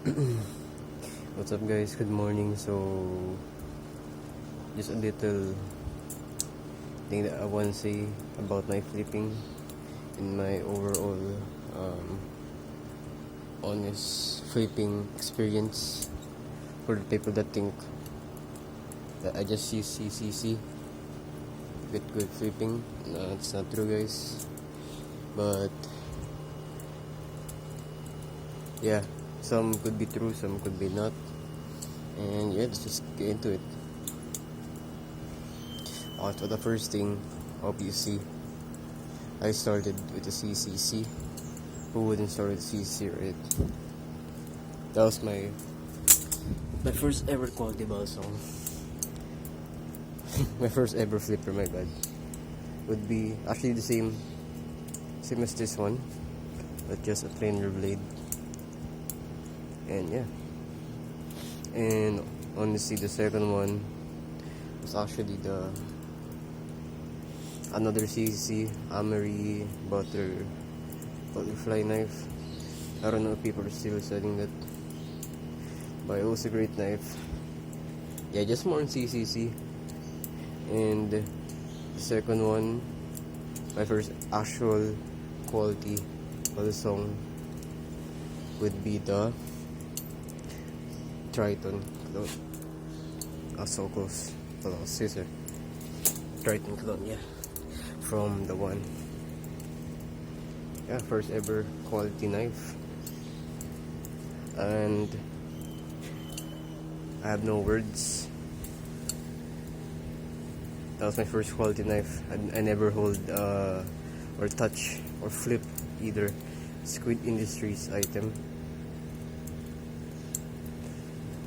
What's up guys, good morning. So just a little thing that I want to say about my flipping in my overall honest flipping experience. For the people that think that I just use CCC with good flipping, no, it's not true guys. But yeah, some could be true, some could be not. And yeah, let's just get into it. So the first thing, obviously, I started with the CCC. Who wouldn't start with CCC, right? That was my first ever quality balisong. My first ever flipper, my bad. Would be actually the same as this one, but just a thinner blade. And yeah. And honestly, the second one was actually the another CCC Amery butterfly knife. I don't know if people are still selling that, but it was a great knife. Yeah, just more on CCC. And the second one, my first actual quality balisong would be the Triton. So close. Scissor. Triton clone, yeah. From the one. Yeah, first ever quality knife. And I have no words. That was my first quality knife. I never hold or touch or flip either Squid Industries item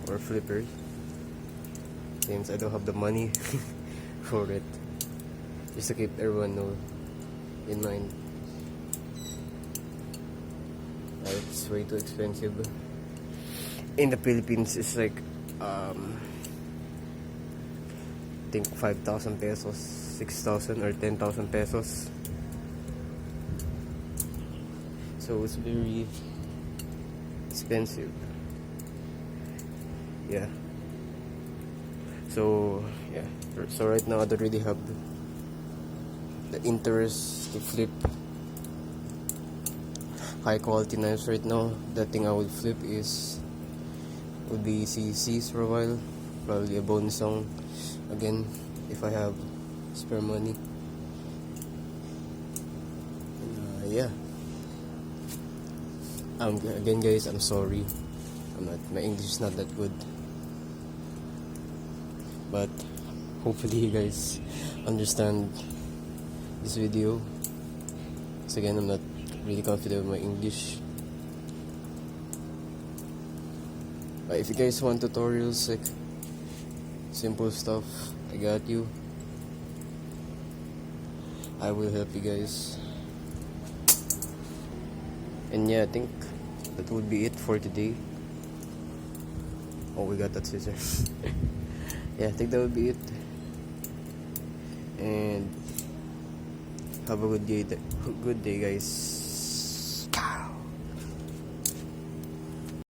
or flippers, since I don't have the money for it. Just to keep everyone know in mind, it's way too expensive. In the Philippines, it's like I think 5,000 pesos, 6,000 or 10,000 pesos. So it's very expensive. Yeah. So yeah. So right now I don't really have the interest to flip high quality knives right now. The thing I would flip would be CCs for a while. Probably a balisong again if I have spare money. Yeah. Again guys, I'm sorry. My English is not that good. But hopefully you guys understand this video. So again, I'm not really confident with my English. But if you guys want tutorials, like simple stuff, I got you. I will help you guys. And yeah, I think that would be it for today. Oh, we got that scissor. Yeah, I think that would be it. And have a good day, guys.